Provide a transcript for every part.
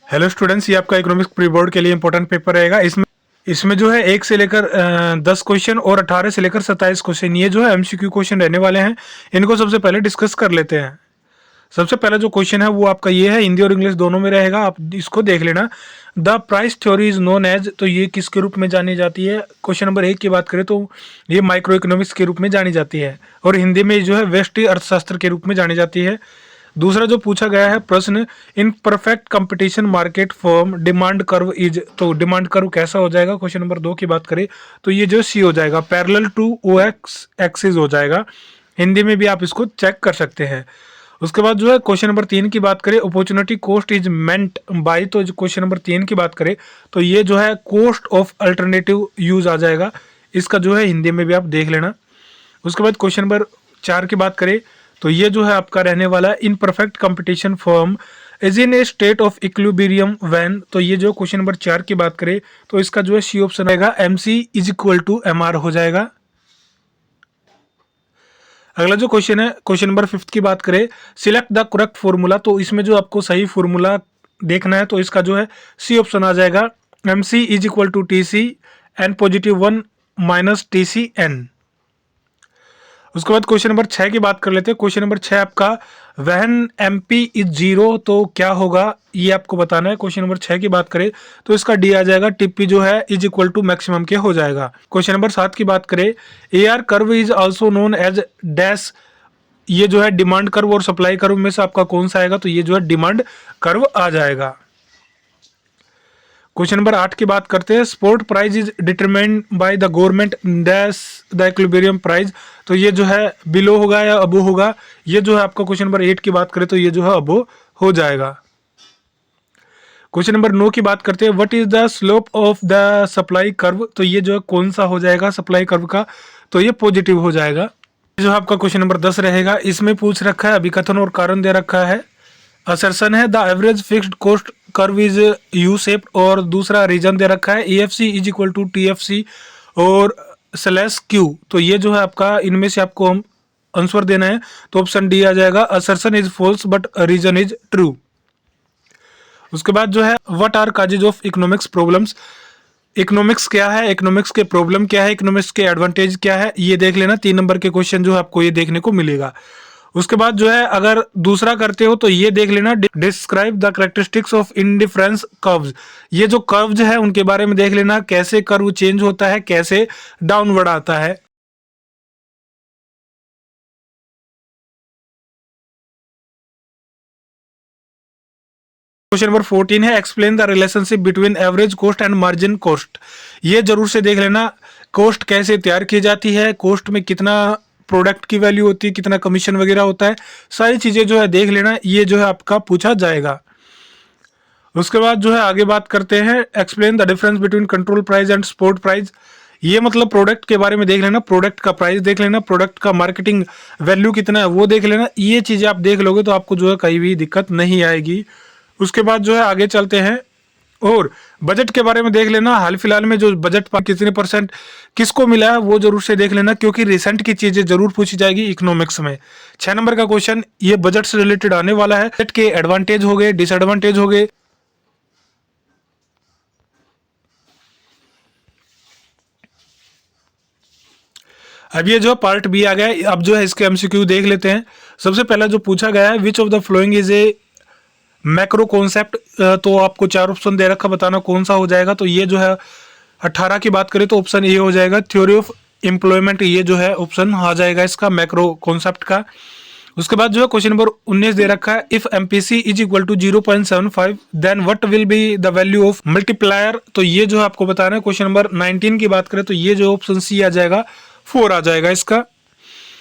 Hello students, ये आपका economics pre board के लिए इंपॉर्टेंट पेपर रहेगा। इसमें जो है 1 से लेकर 10 क्वेश्चन और 18 से लेकर 27 क्वेश्चन, ये जो है एमसीक्यू क्वेश्चन रहने वाले हैं। इनको सबसे पहले डिस्कस कर लेते हैं। सबसे पहला जो क्वेश्चन है वो आपका ये है, हिंदी और इंग्लिश दोनों में रहेगा, आप इसको देख लेना। The price theory is known as, तो ये किसके रूप में जानी जाती है? क्वेश्चन नंबर 1 की बात करें तो ये माइक्रो इकोनॉमिक्स के रूप में जानी जाती है, और हिंदी में जो है व्यष्टि अर्थशास्त्र के रूप में जानी जाती है। दूसरा जो पूछा गया है प्रश्न, in perfect competition market form demand curve is, तो डिमांड कर्व कैसा हो जाएगा? क्वेश्चन नंबर 2 की बात करें तो ये जो सी हो जाएगा, parallel to O X axis हो जाएगा। हिंदी में भी आप इसको चेक कर सकते हैं। उसके बाद जो है क्वेश्चन नंबर 3 की बात करें, opportunity cost is meant by, तो क्वेश्चन नंबर 3 की बात करें तो ये जो है कॉस्ट ऑफ अल्टरनेटिव यूज आ जाएगा। इसका जो है हिंदी में भी आप देख लेना। उसके बाद क्वेश्चन नंबर 4 की बात करें तो ये जो है आपका रहने वाला है, in perfect competition form is in A state of equilibrium when, तो ये जो क्वेश्चन नंबर 4 की बात करें तो इसका जो है सी ऑप्शन आएगा, M C is equal to M R हो जाएगा। अगला जो क्वेश्चन है, क्वेश्चन नंबर 5 की बात करें, सिलेक्ट द करेक्ट फॉर्मूला, तो इसमें जो आपको सही फॉर्मूला देखना है तो इसका जो है सी ऑप्शन आ जाएगा, M C is equal to T C N positive 1 minus T C N. उसके बाद क्वेश्चन नंबर 6 की बात कर लेते हैं। क्वेश्चन नंबर 6 आपका, वहन एम पी इज जीरो, तो क्या होगा ये आपको बताना है। क्वेश्चन नंबर 6 की बात करें तो इसका डी आ जाएगा, टीपी जो है इज इक्वल टू मैक्सिमम के हो जाएगा। क्वेश्चन नंबर 7 की बात करें, A R curve is also known as dash, ये जो है डिमांड कर्व और सप्लाई कर्व में से आपका कौन सा आएगा? तो ये जो है डिमांड कर्व आ जाएगा। क्वेश्चन नंबर 8 की बात करते हैं, sport price is determined by the government dash the equilibrium price, तो ये जो है बिलो होगा या अबो होगा? ये जो है आपका क्वेश्चन नंबर 8 की बात करें तो ये जो है अबो हो जाएगा। क्वेश्चन नंबर 9 की बात करते हैं, what is the slope of the supply curve, तो ये जो है कौन सा हो जाएगा सप्लाई कर्व का? तो ये पॉजिटिव हो जाएगा। जो आपका क्वेश्चन नंबर 10 रहेगा, इसमें पूछ रखा है, अभिकथन और कारण दे रखा है। असर्शन है the average fixed cost curve is U shape, और दूसरा रीजन दे रखा है E F C is equal to T F C और स्लैश क्यू, तो ये जो है आपका इनमें से आपको हम आंसर देना है, तो ऑप्शन डी आ जाएगा, assertion is false but reason is true. उसके बाद जो है, what are causes of economics problems, economics क्या है, इकोनॉमिक्स के प्रॉब्लम क्या है, इकोनॉमिक्स के एडवांटेज क्या है, ये देख लेना। 3 नंबर के क्वेश्चन जो है आपको ये देखने को मिलेगा। उसके बाद जो है अगर दूसरा करते हो तो ये देख लेना, describe the characteristics of indifference curves, ये जो कर्व्स है उनके बारे में देख लेना, कैसे कर्व चेंज होता है, कैसे डाउनवर्ड आता है। क्वेश्चन नंबर 14 है, explain the relationship between average cost and margin cost, ये जरूर से देख लेना, कॉस्ट कैसे तैयार की जाती है, कॉस्ट में कितना प्रोडक्ट की वैल्यू होती है, कितना कमीशन वगैरह होता है, सारी चीजें जो है देख लेना, ये जो है आपका पूछा जाएगा। उसके बाद जो है आगे बात करते हैं, explain the difference between control price and spot price, ये मतलब प्रोडक्ट के बारे में देख लेना, प्रोडक्ट का प्राइस देख लेना, प्रोडक्ट का मार्केटिंग वैल्यू कितना है वो देख लेना, ये चीजें आप देख लोगे तो आपको जो है कहीं भी दिक्कत नहीं आएगी। उसके बाद जो है आगे चलते हैं, और बजट के बारे में देख लेना, हाल फिलहाल में जो बजट कितने परसेंट किसको मिला है वो जरूर से देख लेना, क्योंकि रिसेंट की चीजें जरूर पूछी जाएगी इकोनॉमिक्स में। 6 नंबर का क्वेश्चन ये बजट से रिलेटेड आने वाला है, बजट के एडवांटेज हो गए, डिसएडवांटेज हो गए। अब ये जो पार्ट बी आ गया, अब जो है इसके एमसीक्यू देख लेते हैं। सबसे पहला जो पूछा गया है, which of the following is a macro concept, तो आपको 4 ऑप्शन दे रखा, बताना कौन सा हो जाएगा। तो ये जो है 18 की बात करें तो ऑप्शन ए हो जाएगा, थ्योरी ऑफ एम्प्लॉयमेंट, ये जो है ऑप्शन आ जाएगा इसका मैक्रो कॉन्सेप्ट का। उसके बाद जो है क्वेश्चन नंबर 19 दे रखा है, if MPC is equal to 0.75 then what will be the value of multiplier, तो ये जो है आपको बताना है। क्वेश्चन नंबर 19 की बात करें तो ये जो ऑप्शन सी आ जाएगा, 4 आ जाएगा इसका।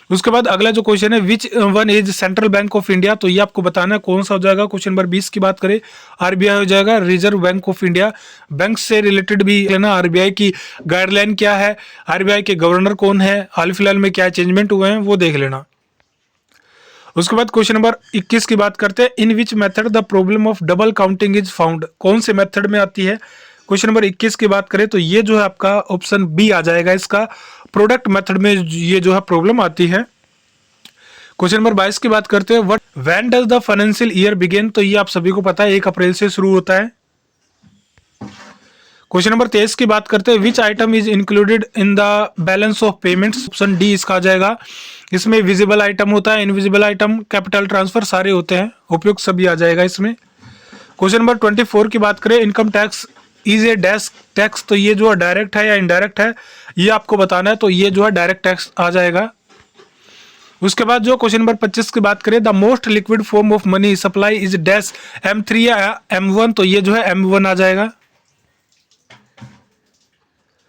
उसके बाद अगला जो क्वेश्चन है, which one is central bank of India, तो ये आपको बताना है कौन सा हो जाएगा। क्वेश्चन नंबर 20 की बात करें, आरबीआई हो जाएगा, reserve bank of India. Bank से रिलेटेड भी लेना, आरबीआई की गाइडलाइन क्या है, आरबीआई के गवर्नर कौन है, हाल फिलहाल में क्या चेंजमेंट हुए हैं वो देख लेना। उसके बाद क्वेश्चन नंबर 21 की बात करते हैं, in which method the problem of double counting is found, कौन से मेथड में आती है। क्वेश्चन नंबर 21 की बात करें तो ये जो है आपका ऑप्शन बी आ जाएगा इसका, प्रोडक्ट मेथड में ये जो है प्रॉब्लम आती है। क्वेश्चन नंबर 22 की बात करते हैं, what when does the financial year begin, तो ये आप सभी को पता है 1 अप्रैल से शुरू होता है। क्वेश्चन नंबर 23 की बात करते हैं, विच item is included in the balance of payments. Option D इसका आ जाएगा। इसमें विजिबल आइटम होता है, इनविजिबल आइटम, कैपिटल ट्रांसफर सारे होते हैं, उपयुक्त सभी आ जाएगा इसमें। क्वेश्चन नंबर 24 की बात करें, income tax is a dash tax, तो ये जो है डायरेक्ट है या इनडायरेक्ट है ये आपको बताना है, तो ये जो है डायरेक्ट टैक्स आ जाएगा। उसके बाद जो क्वेश्चन नंबर 25 की बात करें, the most liquid form of money supply is dash M3 या M1, तो ये जो है M1 आ जाएगा।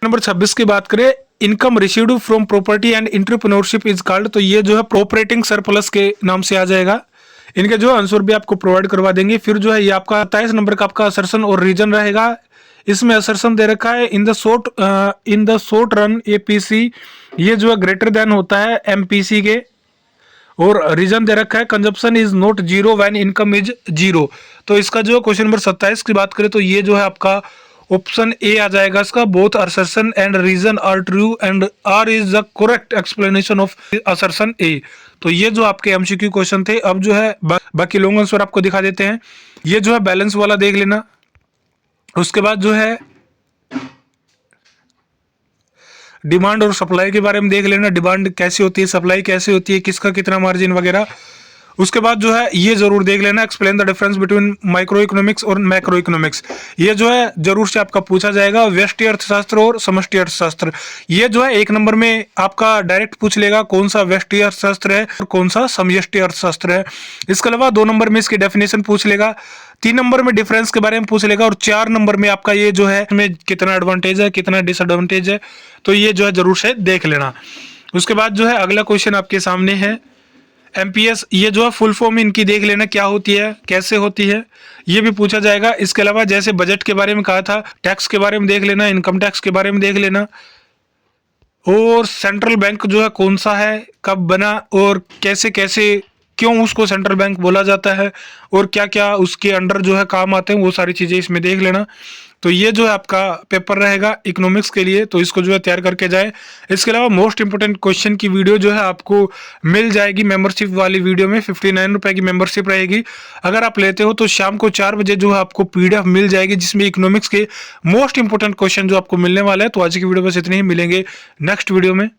नंबर 26 की बात करें, income received from property and entrepreneurship is called, तो ये जो है ऑपरेटिंग सरप्लस के नाम से आ जाएगा। इनके जो आंसर भी आपको प्रोवाइड करवा देंगे। फिर जो है ये आपका 27 नंबर का आपका असर्शन और रीजन रहेगा। इसमें असर्शन दे रखा है, in the short run APC ये जो है ग्रेटर देन होता है MPC के, और रीजन दे रखा है consumption is not zero when income is zero. तो इसका जो क्वेश्चन नंबर 27 की बात करें तो ये जो है आपका ऑप्शन ए आ जाएगा इसका। Both assertion and reason are true and R is the correct explanation of assertion A. तो ये जो आपके MCQ क्वेश्चन थे। अब जो है बाकी लॉन्ग आंसर आपको दिखा देते हैं। ये जो है बैलेंस वाला देख लेना। उसके बाद जो है डिमांड और सप्लाई के बारे में देख लेना, डिमांड कैसी होती है, सप्लाई कैसी होती है, किसका कितना मार्जिन वगैरह। उसके बाद जो है ये जरूर देख लेना, explain the difference between micro economics और मैक्रो इकोनॉमिक्स। ये जो है जरूर से आपका पूछा जाएगा। व्यष्टि अर्थशास्त्र और समष्टि अर्थशास्त्र, ये जो है 1 नंबर में आपका डायरेक्ट पूछ लेगा कौन सा व्यष्टि अर्थशास्त्र है और कौन सा समष्टि अर्थशास्त्र है। इसके अलावा 2 नंबर में इसकी डेफिनेशन पूछ लेगा, 3 नंबर में डिफरेंस के बारे में पूछ लेगा, और 4 नंबर में आपका ये जो है इसमें कितना एडवांटेज है कितना डिसएडवांटेज है, तो ये जो है जरूर से देख लेना। उसके बाद जो है अगला क्वेश्चन आपके सामने है MPS, ये जो है फुल फॉर्म इनकी देख लेना क्या होती है, कैसे होती है, ये भी पूछा जाएगा। इसके अलावा जैसे बजट के बारे में कहा था, टैक्स के बारे में देख लेना, इनकम टैक्स के बारे में देख लेना, और सेंट्रल बैंक जो है कौन सा है, कब बना, और कैसे कैसे क्यों उसको सेंट्रल बैंक बोला जाता है, और क्या क्या उसके अंडर जो है काम आते हैं, वो सारी चीज़ें इसमें देख लेना। तो ये जो है आपका पेपर रहेगा इकोनॉमिक्स के लिए, तो इसको जो है तैयार करके जाए। इसके अलावा मोस्ट इंपोर्टेंट क्वेश्चन की वीडियो जो है आपको मिल जाएगी मेंबरशिप वाली वीडियो में। 59 रुपये की मेंबरशिप रहेगी। अगर आप लेते हो तो शाम को 4 बजे जो है आपको PDF मिल जाएगी, जिसमें इकोनॉमिक्स के मोस्ट इंपोर्टेंट क्वेश्चन जो आपको मिलने वाला है। तो आज की वीडियो बस इतने ही, मिलेंगे नेक्स्ट वीडियो में।